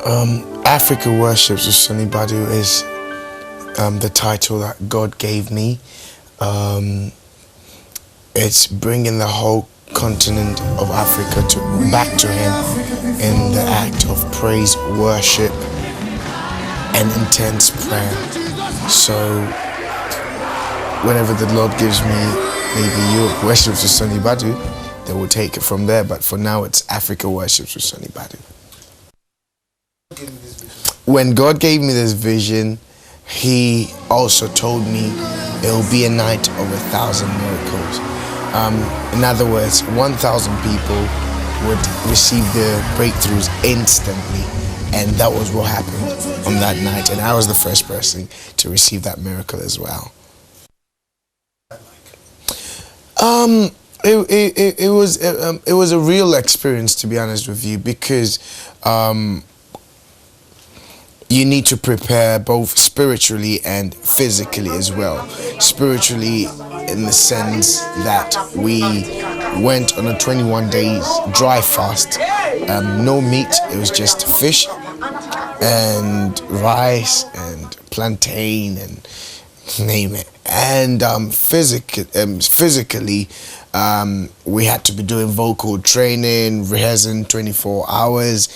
Africa Worships with Sonnie Badu is the title that God gave me. It's bringing the whole continent of Africa back to Him in the act of praise, worship, and intense prayer. So, whenever the Lord gives me maybe Europe Worships with Sonnie Badu, they will take it from there. But for now, it's Africa Worships with Sonnie Badu. When God gave me this vision, He also told me it will be a night of 1,000 miracles. In other words, 1,000 people would receive their breakthroughs instantly, and that was what happened on that night. And I was the first person to receive that miracle as well. It was a real experience, to be honest with you, because you need to prepare both spiritually and physically as well. Spiritually, in the sense that we went on a 21 days dry fast, no meat, it was just fish and rice and plantain and name it. And physically, we had to be doing vocal training, rehearsing 24 hours,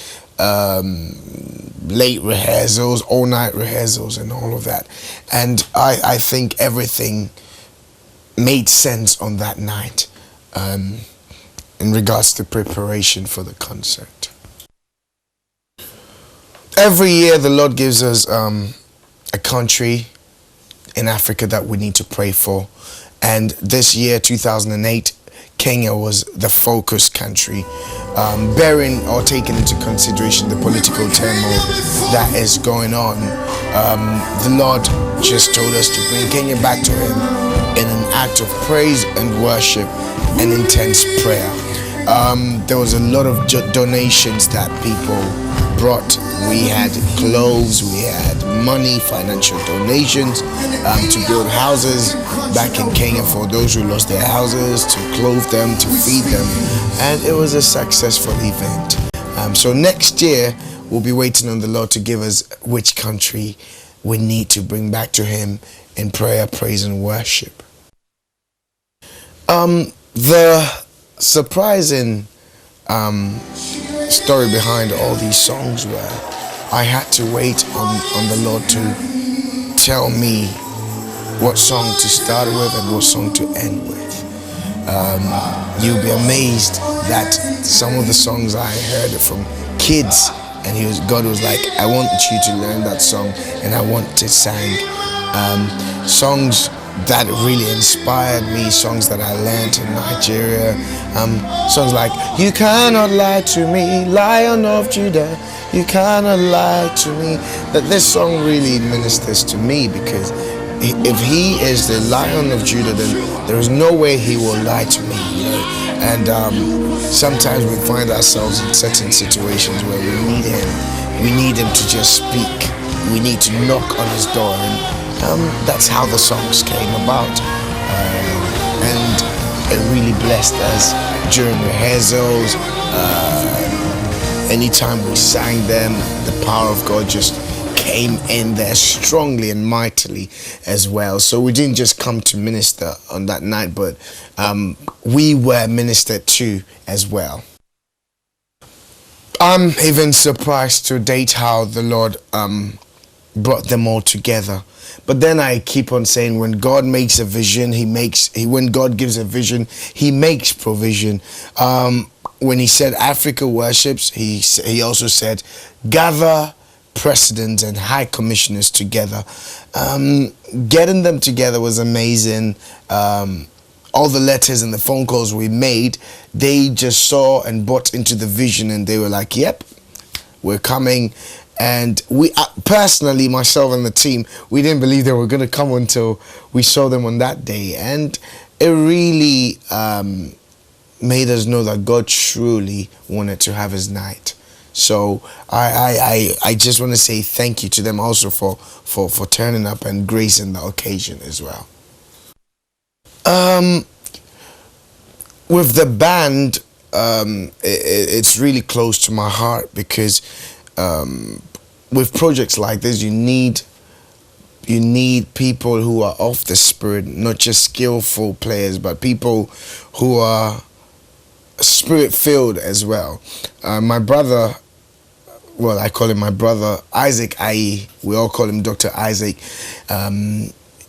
late rehearsals, all night rehearsals, and all of that. And I think everything made sense on that night in regards to preparation for the concert. Every year the Lord gives us a country in Africa that we need to pray for, and this year 2008 Kenya was the focus country, bearing or taking into consideration the political turmoil that is going on. The Lord just told us to bring Kenya back to Him in an act of praise and worship and intense prayer. There was a lot of donations that people brought. We had clothes, we had money, financial donations to build houses back in Kenya for those who lost their houses, to clothe them, to feed them, and it was a successful event. So next year we'll be waiting on the Lord to give us which country we need to bring back to Him in prayer, praise, and worship. The surprising story behind all these songs were I had to wait on the Lord to tell me what song to start with and what song to end with. You'll be amazed that some of the songs I heard from kids, and God was like, I want you to learn that song and I want to sing songs that really inspired me, songs that I learned in Nigeria, songs like You Cannot Lie to Me, Lion of Judah, You Cannot Lie to Me. That this song really ministers to me, because if He is the Lion of Judah, then there is no way He will lie to me, you know. And sometimes we find ourselves in certain situations where we need Him to just speak. We need to knock on His door, and that's how the songs came about, and it really blessed us during rehearsals. Anytime we sang them, the power of God just came in there strongly and mightily as well. So we didn't just come to minister on that night, but we were ministered to as well. I'm even surprised to date how the Lord brought them all together. But then I keep on saying, when God makes a vision, when God gives a vision, He makes provision. When He said Africa worships, He also said gather presidents and high commissioners together. Getting them together was amazing. All the letters and the phone calls we made, they just saw and bought into the vision, and they were like, yep, we're coming. And we personally, myself and the team, we didn't believe they were going to come until we saw them on that day. And it really made us know that God truly wanted to have His night. So I just want to say thank you to them also for turning up and gracing the occasion as well. With the band, it's really close to my heart, because with projects like this, you need people who are of the spirit, not just skillful players, but people who are spirit filled as well. My brother, well, I call him my brother, Isaac Aye. We all call him Dr. Isaac.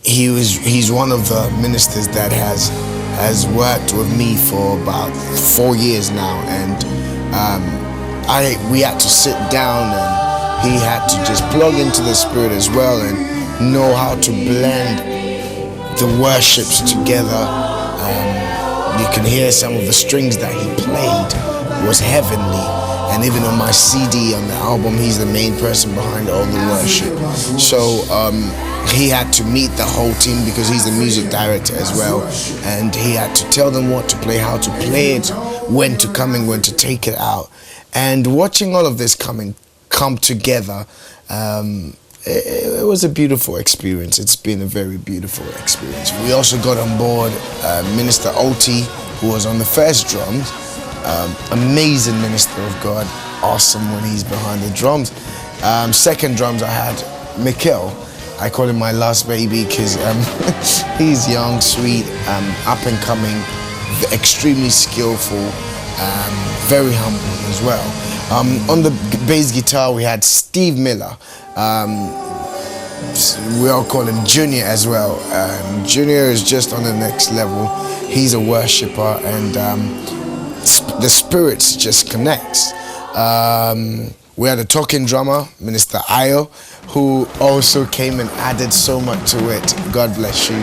He's one of the ministers that has worked with me for about 4 years now, and we had to sit down, and he had to just plug into the spirit as well and know how to blend the worships together. You can hear some of the strings that he played was heavenly, and even on my CD, on the album, he's the main person behind all the worship. So he had to meet the whole team because he's the music director as well, and he had to tell them what to play, how to play it, when to come in, when to take it out. And watching all of this come together, it was a beautiful experience. It's been a very beautiful experience. We also got on board Minister Oti, who was on the first drums. Amazing minister of God, awesome when he's behind the drums. Second drums I had Mikkel. I call him my last baby because he's young, sweet, up and coming, extremely skillful, very humble as well. On the bass guitar we had Steve Miller. We all call him Junior as well. Junior is just on the next level. He's a worshipper, and the spirits just connects. We had a talking drummer, Minister Ayo, who also came and added so much to it. God bless you.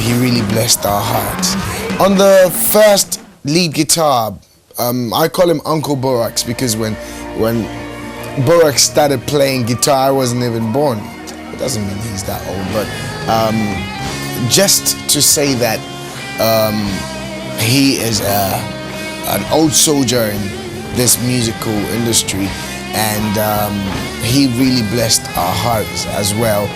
He really blessed our hearts. On the first lead guitar, I call him Uncle Borax because when Borax started playing guitar, I wasn't even born. It doesn't mean he's that old, but just to say that he is an old soldier in this musical industry, and he really blessed our hearts as well.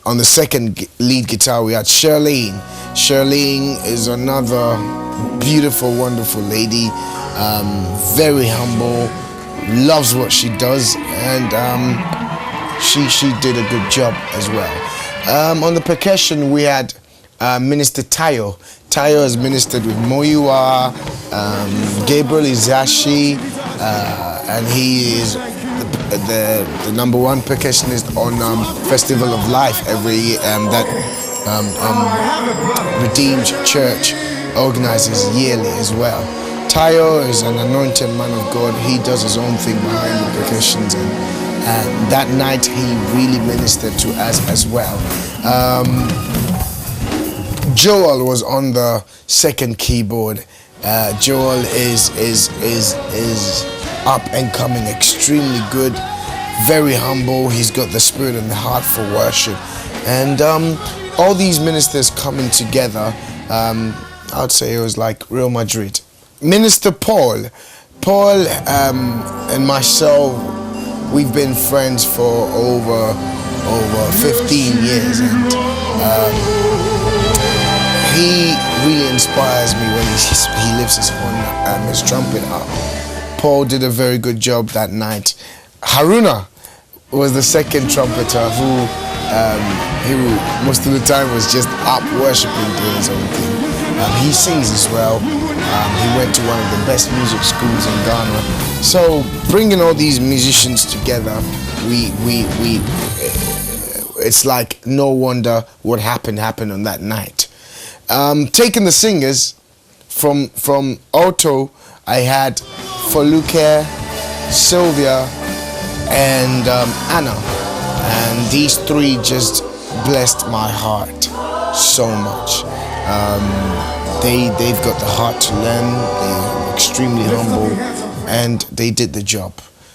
On the second lead guitar, we had Charlene. Charlene is another beautiful, wonderful lady, very humble, loves what she does, and she did a good job as well. On the percussion, we had Minister Tayo. Tayo has ministered with Moyua, Gabriel Izashi, and he is the #1 percussionist on Festival of Life every year that Redeemed Church organizes yearly as well. Tayo is an anointed man of God. He does his own thing behind the percussions, and that night he really ministered to us as well. Joel was on the second keyboard. Joel is up and coming, extremely good, very humble. He's got the spirit and the heart for worship, and all these ministers coming together, I would say it was like Real Madrid. Minister Paul and myself, we've been friends for over 15 years, and he really inspires me when he lifts his trumpet up. Paul did a very good job that night. Haruna was the second trumpeter who most of the time was just up worshiping, doing his own thing. He sings as well. He went to one of the best music schools in Ghana. So bringing all these musicians together, it's like no wonder what happened on that night. Taking the singers from alto, I had Foluke, Sylvia, and Anna, and these three just blessed my heart so much. They've got the heart to learn. They're extremely humble, and they did the job.